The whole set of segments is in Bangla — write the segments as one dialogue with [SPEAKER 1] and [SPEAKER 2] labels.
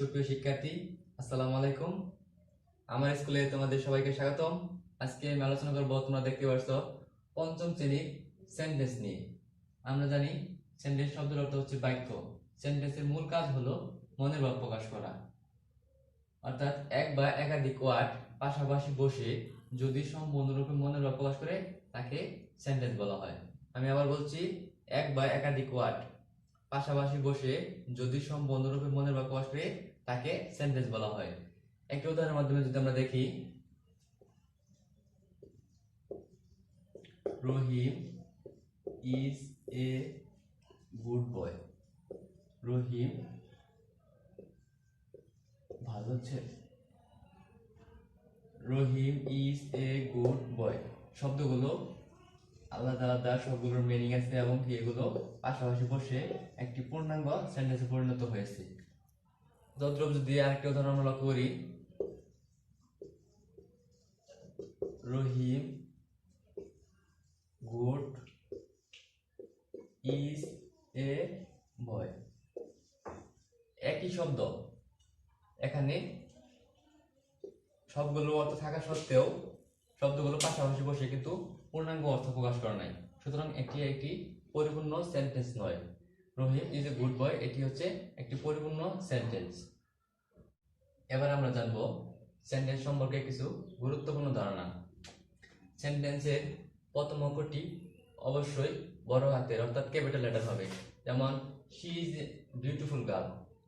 [SPEAKER 1] সুপ্রিয় শিক্ষার্থী, আসসালামু আলাইকুম। আমার স্কুলে তোমাদের সবাইকে স্বাগতম। আজকে আমি আলোচনা করব, তোমরা দেখতে পাচ্ছ, পঞ্চম শ্রেণীর সেন্টেন্স নিয়ে। আমরা জানি সেন্টেন্স শব্দের অর্থ হচ্ছে বাক্য। সেন্টেন্সের মূল কাজ হলো মনের ভাব প্রকাশ করা, অর্থাৎ এক বা একাধিক ওয়ার্ড পাশাপাশি বসে যদি সম্পূর্ণরূপে মনের ভাব প্রকাশ করে তাকে সেন্টেন্স বলা হয়। আমি আবার বলছি, এক বা একাধিক ওয়ার্ড পাশাপাশি বসে যদি সম্পূর্ণরূপে মনের ভাব প্রকাশ করে তাকে সেন্টেন্স বলা হয়। একটি উদাহরণের মাধ্যমে যদি আমরা দেখি, রহিম ইজ এ গুড বয়। রহিম ভালো ছেলে। রহিম ইজ এ গুড বয়। শব্দগুলো আলাদা আলাদা, সবগুলোর মিনিং আছে এবং এগুলো পাশাপাশি বসে একটি পূর্ণাঙ্গ সেন্টেন্সে পরিণত হয়েছে। তদ্রূপ যদি আরেকটি উদাহরণ আমরা লক্ষ্য করি, রহিম গুড ইজ এ বয়। একই শব্দ, এখানে সবগুলো অর্থ থাকা সত্ত্বেও শব্দগুলো পাশাপাশি বসে কিন্তু পূর্ণাঙ্গ অর্থ প্রকাশ করা নাই, সুতরাং এটি একটি পরিপূর্ণ সেন্টেন্স নয়। রহিম ইজ এ গুড বয় এটি হচ্ছে একটি পরিপূর্ণ সেন্টেন্স। এবার আমরা জানবো সেন্টেন্স সম্পর্কে কিছু গুরুত্বপূর্ণ ধারণা। সেন্টেন্সের প্রথম অক্ষরটি অবশ্যই বড় হাতের অর্থাৎ ক্যাপিটাল লেটার হবে। যেমন she is a beautiful girl,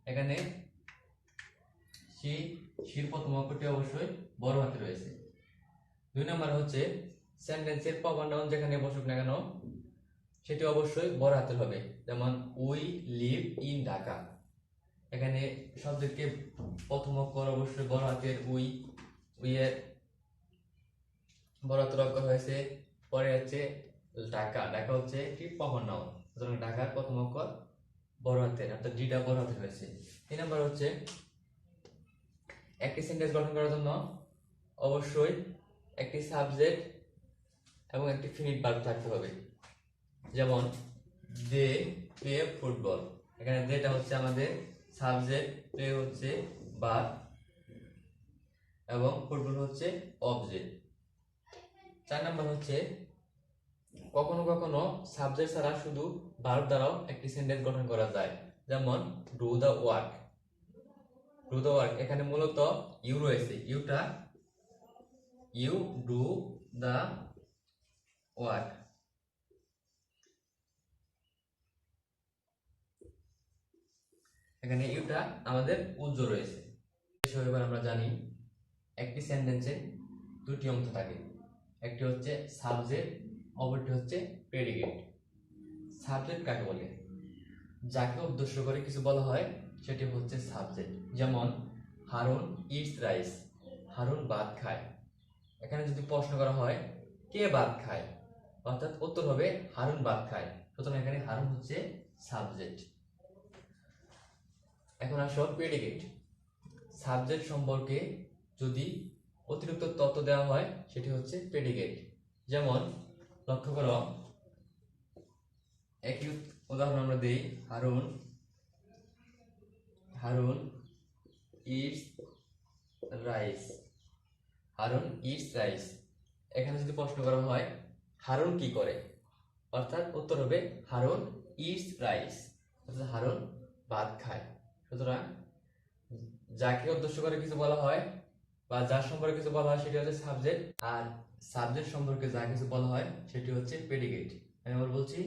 [SPEAKER 1] এখানে শির প্রথম অক্ষরটি অবশ্যই বড় হাতে রয়েছে। দুই নম্বর হচ্ছে সেন্টেন্সের প্রপার নাউন যেখানে বসুক না কেন সেটি অবশ্যই বড় হাতের হবে। যেমন উই লিভ ইন ঢাকা, এখানে শব্দকে প্রথম অক্ষর অবশ্যই বড় হাতের উই, উইয়ের বড় হাতের অক্ষর হয়েছে। পরে হচ্ছে ঢাকা, ঢাকা হচ্ছে একটি প্রপার নাউন, সুতরাং ঢাকার প্রথম অক্ষর বড় হাতের অর্থাৎ ডিটা বড় হাতের হয়েছে। তিন নম্বর হচ্ছে একটি সেন্টেন্স গঠন করার জন্য অবশ্যই একটি সাবজেক্ট এবং একটি ফিনিট ভার্ব থাকতে হবে। যেমন দে প্লে ফুটবল, এখানে যেটা হচ্ছে আমাদের সাবজেক্ট, প্লে হচ্ছে ভার্ব এবং ফুটবল হচ্ছে অবজেক্ট। 4 নম্বর হচ্ছে কখনো কখনো সাবজেক্ট ছাড়া শুধু ভার্ব দ্বারাও একটি সেন্টেন্স গঠন করা যায়। যেমন do the work. Do the work, এখানে মূলত ইউ রয়েছে, ইউটা ইউ ডু দ্য ওয়ার্ক। এখানে ইউটা আমাদের উজ্জ রয়েছে। এবার আমরা জানি একটি সেন্টেন্সে দুটি অংশ থাকে, একটি হচ্ছে সাবজেক্ট, অপরটি হচ্ছে প্রেডিকেট। সাবজেক্ট কাকে বলে? যাকে উদ্দেশ্য করে কিছু বলা হয় সেটি হচ্ছে সাবজেক্ট। যেমন হারুন ইটস রাইস, হারুন ভাত খায়। এখানে যদি প্রশ্ন করা হয় কে ভাত খায়, অর্থাৎ উত্তর হবে হারুন ভাত খায়, সুতরাং এখানে হারুন হচ্ছে সাবজেক্ট। এখন আসো প্রেডিকেট। সাবজেক্ট সম্পর্কে যদি অতিরিক্ত তথ্য দেওয়া হয় সেটি হচ্ছে প্রেডিকেট। যেমন লক্ষ্য করো, একই উদাহরণ আমরা দিই, Harun Harun eats rice, Harun eats rice. এখানে যদি প্রশ্ন করা হয় হারুন কি করে, অর্থাৎ উত্তর হবে হারুন ইটস রাইস, অর্থাৎ হারুন ভাত খায়। সুতরাং যাকে উদ্দেশ্য করে কিছু বলা হয় বা যার সম্পর্কে কিছু বলা হয় সেটি হচ্ছে সাবজেক্ট, আর সাবজেক্ট সম্পর্কে যা কিছু বলা হয় সেটি হচ্ছে প্রেডিকেট। আমি আবার বলছি,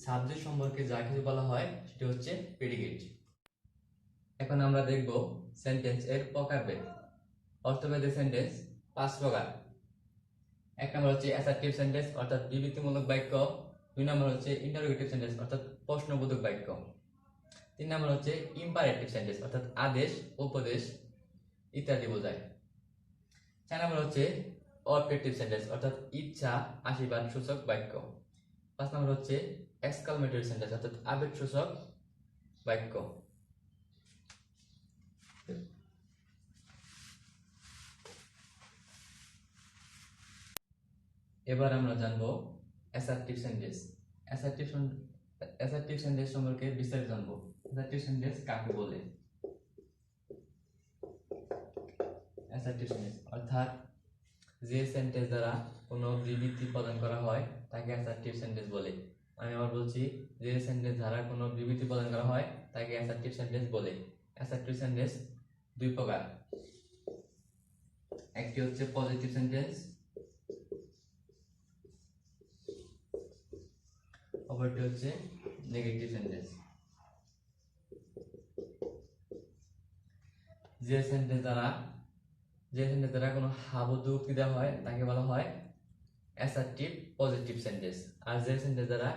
[SPEAKER 1] সাবজেক্ট সম্পর্কে যা কিছু বলা হয় সেটি হচ্ছে প্রেডিকেট। এখন আমরা দেখব সেন্টেন্স এর প্রকারভেদ। অর্থভেদে সেন্টেন্স 5 প্রকার। এক নম্বর হচ্ছে অ্যাসার্টিভ সেন্টেন্স অর্থাৎ বিবৃতিমূলক বাক্য। দুই নম্বর হচ্ছে ইন্টারোগেটিভ সেন্টেন্স অর্থাৎ প্রশ্নবোধক বাক্য। 3 নম্বর হচ্ছে ইম্পারেটিভ সেন্টেন্স অর্থাৎ আদেশ, উপদেশ ইত্যাদি বোঝায়। 4 নম্বর হচ্ছে অবজেক্টিভ সেন্টেন্স অর্থাৎ ইচ্ছা, আশীর্বাদ সূচক বাক্য। 5 নম্বর হচ্ছে এক্সক্লামেটরি সেন্টেন্স অর্থাৎ আবেগ সূচক বাক্য। এবার আমরা জানবো অ্যাসার্টিভ সেন্টেন্স। অ্যাসার্টিভ সেন্টেন্স সম্পর্কে বিস্তারিত জানবো। অ্যাসার্টিভ সেন্টেন্স কাকে বলে? অ্যাসার্টিভ সেন্টেন্স অর্থাৎ যে সেন্টেন্স দ্বারা কোনো বিবৃতি প্রদান করা হয় তাকে অ্যাসার্টিভ সেন্টেন্স বলে। আমি আবার বলছি, যে সেন্টেন্স দ্বারা কোনো বিবৃতি প্রদান করা হয় তাকে অ্যাসার্টিভ সেন্টেন্স বলে। অ্যাসার্টিভ সেন্টেন্স দুই প্রকার, একটি হচ্ছে পজিটিভ সেন্টেন্স, অপরটি হচ্ছে নেগেটিভ সেন্টেন্স। যে সেন্টেন্স দ্বারা কোনো হাবুডুবু উক্তি দেওয়া হয় তাকে বলা হয় অ্যাসার্টিভ পজিটিভ সেন্টেন্স, আর যে সেন্টেন্স দ্বারা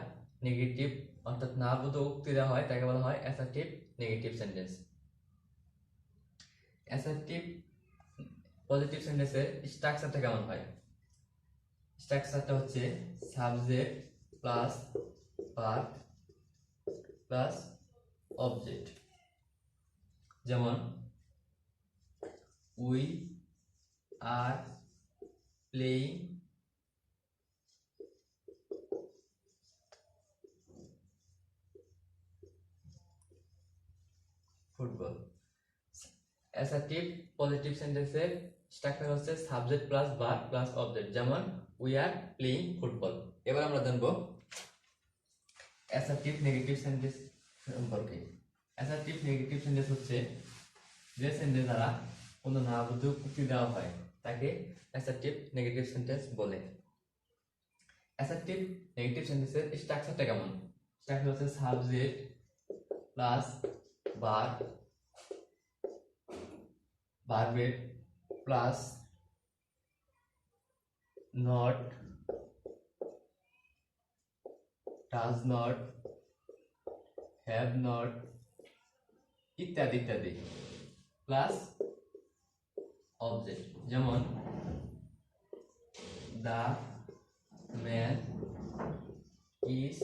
[SPEAKER 1] নেগেটিভ অর্থাৎ নাবোধক উক্তি দেওয়া হয় তাকে বলা হয় assertive negative sentence. Assertive positive সেন্টেন্সের স্ট্রাকচারটা কেমন হয়? স্ট্রাকচারটা হচ্ছে subject plus verb plus object. যেমন we are playing football. Assertive positive সেন্টেন্সের স্ট্রাকচার হচ্ছে subject plus verb plus object, যেমন উই আর প্লেইং ফুটবল। এবার আমরা জানবো অ্যাসার্টিভ নেগেটিভ সেন্টেন্স সম্পর্কে। অ্যাসার্টিভ নেগেটিভ সেন্টেন্স হচ্ছে যে সেন্টেন্স দ্বারা কোনো নাবোধক উক্তি দেওয়া হয় তাকে অ্যাসার্টিভ নেগেটিভ সেন্টেন্স বলে। অ্যাসার্টিভ নেগেটিভ সেন্টেন্সের স্ট্রাকচারটা কেমন? স্ট্রাকচার হচ্ছে সাবজেক্ট প্লাস ভার্ব, ভার্বের plus not, does not, have not ইত্যাদি ইত্যাদি প্লাস অবজেক্ট। যেমন the man is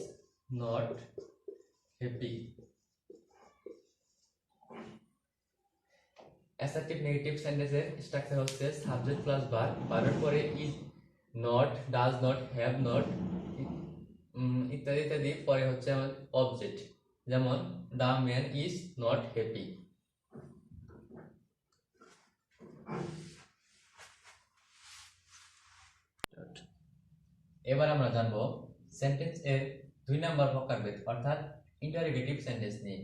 [SPEAKER 1] not happy. Assertive negative সেন্টেন্সের স্ট্রাকচার হচ্ছে সাবজেক্ট প্লাস ভার্ব, ভার্বের পরে is, not, does not, have not ইত্যাদি ইত্যাদি, পরে হচ্ছে আমার অবজেক্ট। যেমন the man is not happy. এবার আমরা জানবো সেন্টেন্স এর 2 নাম্বার প্রকারভেদ অর্থাৎ ইন্টারোগেটিভ সেন্টেন্স নিয়ে।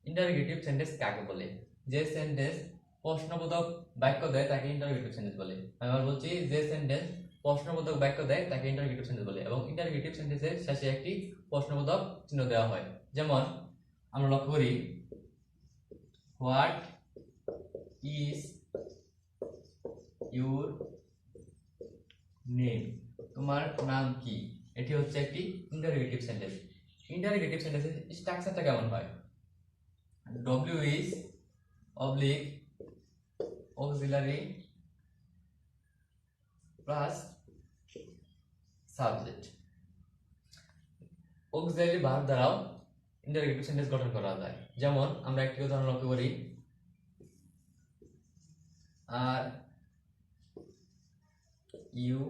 [SPEAKER 1] ইন্টারোগেটিভ সেন্টেন্স কাকে বলে? যে সেন্টেন্স প্রশ্নবোধক বাক্য দেয় তাকে ইন্টারোগেটিভ সেন্টেন্স বলে। আমি আবার বলছি, যে সেন্টেন্স প্রশ্নবোধক বাক্য দেয় তাকে ইন্টারোগেটিভ সেন্টেন্স বলে, এবং ইন্টারোগেটিভ সেন্টেন্সের শেষে একটি প্রশ্নবোধক চিহ্ন দেওয়া হয়। যেমন আমরা লক্ষ্য করি, হোয়াট ইজ ইউর নেম? তোমার নাম কি? এটি হচ্ছে একটি ইন্টারোগেটিভ সেন্টেন্স। ইন্টারোগেটিভ সেন্টেন্সের স্ট্রাকচারটা কেমন হয়? W is oblique auxiliary plus subject. Auxiliary verb দ্বারাও ইন্টারোগেটিভ সেন্টেন্স গঠন করা যায়। যেমন আমরা একটি উদাহরণ লক্ষ্য করি, আর ইউ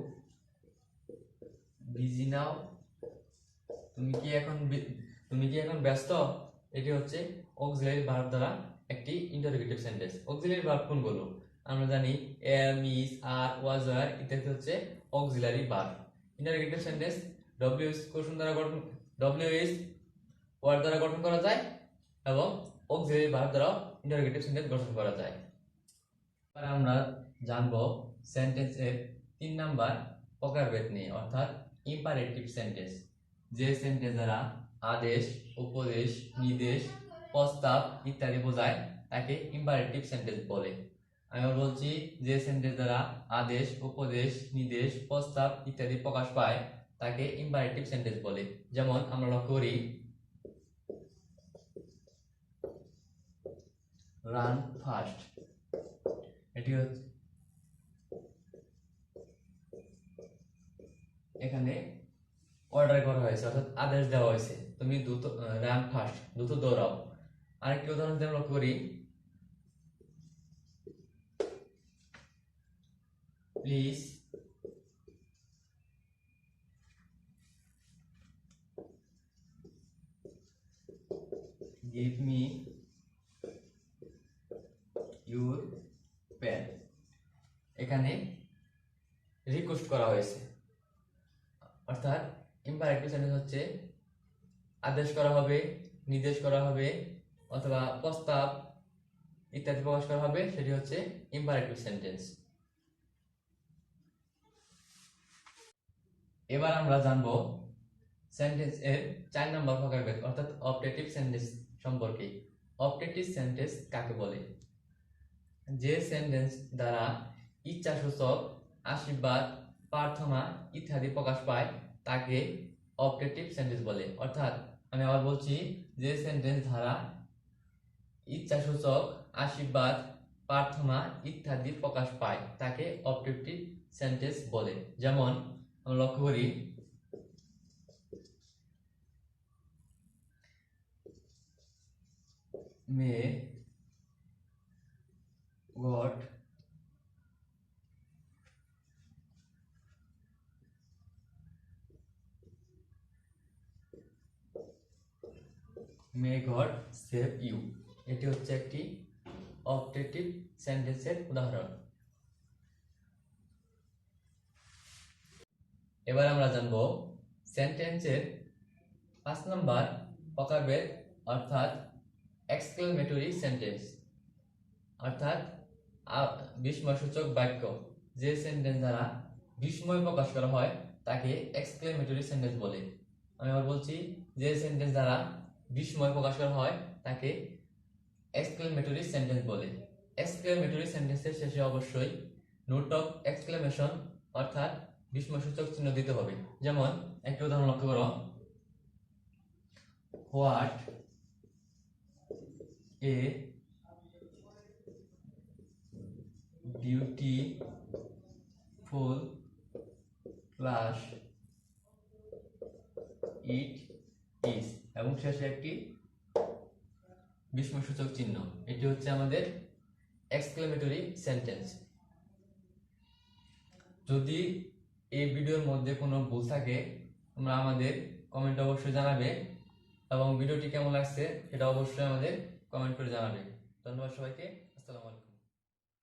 [SPEAKER 1] বিজি নাও? তুমি কি এখন ব্যস্ত? এটি হচ্ছে অক্সিলারি ভার্ব দ্বারা একটি ইন্টারোগেটিভ সেন্টেন্স। অক্সিলারি ভার্ব কোনগুলো? আমরা জানি am, is, are, was, were ইত্যাদি হচ্ছে auxiliary verb. Interrogative sentence W is question দ্বারা গঠন, ডব্লিউ ইজ ওয়ার্ড দ্বারা গঠন করা যায়, এবং অক্সিলারি ভার্ব দ্বারা ইন্টারোগেটিভ সেন্টেন্স গঠন করা যায়। এবার আমরা জানবো সেন্টেন্স এর 3 নাম্বার প্রকারভেদ নিয়ে অর্থাৎ ইম্পারেটিভ সেন্টেন্স। যে সেন্টেন্স দ্বারা আদেশ, উপদেশ, নির্দেশ, প্রস্তাব ইত্যাদি বোঝায় তাকে ইম্পারেটিভ সেন্টেন্স বলে। আমি বলছি, যে সেন্টেন্স দ্বারা আদেশ, উপদেশ, নির্দেশ, প্রস্তাব ইত্যাদি প্রকাশ পায় তাকে ইম্পারেটিভ সেন্টেন্স বলে। যেমন আমরা লক্ষ্য করি, রান ফাস্ট। এটি হচ্ছে এখানে অর্ডার করা হয়েছে অর্থাৎ আদেশ দেওয়া হয়েছে, তুমি দ্রুত রান ফাস্ট, দ্রুত দৌড়াও। আরেকটি উদাহরণ দিয়ে লক্ষ্য করি, please give me your pen. এখানে রিকোয়েস্ট করা হয়েছে। অর্থাৎ ইম্পারেটিভ সেন্টেন্স হচ্ছে আদেশ করা হবে, নির্দেশ করা হবে অথবা প্রস্তাব ইত্যাদি প্রকাশ করা হবে, সেটি হচ্ছে ইম্পারেটিভ সেন্টেন্স। এবার আমরা জানবো সেন্টেন্স এর 4 নম্বর প্রকারভেদ অর্থাৎ অবজেক্টিভ সেন্টেন্স সম্পর্কে। অবজেক্টিভ সেন্টেন্স কাকে বলে? যে সেন্টেন্স দ্বারা ইচ্ছাসূচক, আশীর্বাদ, প্রার্থনা ইত্যাদি প্রকাশ পায় তাকে অবজেক্টিভ সেন্টেন্স বলে। অর্থাৎ আমি আবার বলছি, যে সেন্টেন্স দ্বারা ইচ্ছাসূচক, আশীর্বাদ, প্রার্থনা ইত্যাদি প্রকাশ পায় তাকে অবজেক্টিভ সেন্টেন্স বলে। যেমন আমরা লক্ষ্য করি, মে গড সেভ ইউ, এটি হচ্ছে একটি অবজেক্টিভ সেন্টেন্সের উদাহরণ। এবার আমরা জানবো সেন্টেন্সের 5 নম্বর প্রকারভেদ অর্থাৎ এক্সক্লেমেটরি সেন্টেন্স অর্থাৎ বিস্ময়সূচক বাক্য। যে সেন্টেন্স দ্বারা বিস্ময় প্রকাশ করা হয় তাকে এক্সক্লেমেটরি সেন্টেন্স বলে। আমি আবার বলছি, যে সেন্টেন্স দ্বারা বিস্ময় প্রকাশ করা হয় তাকে এক্সক্লেমেটরি সেন্টেন্স বলে। এক্সক্লেমেটরি সেন্টেন্সের শেষে অবশ্যই নোট অফ এক্সক্লেমেশন অর্থাৎ বিস্ময়সূচক চিহ্ন দিতে হবে। যেমন একটা উদাহরণ লক্ষ্য করো, what a beautiful flash it is, এবং শেষে একটি বিস্ময়সূচক চিহ্ন। এটি হচ্ছে আমাদের এক্সক্লেমেটরি সেন্টেন্স। যদি এই ভিডিওর মধ্যে কোনো ভুল থাকে তোমরা আমাদের কমেন্টে অবশ্যই জানাবে, এবং ভিডিওটি কেমন লাগছে সেটা অবশ্যই আমাদের কমেন্ট করে জানাবে। ধন্যবাদ সবাইকে। আসসালামু আলাইকুম।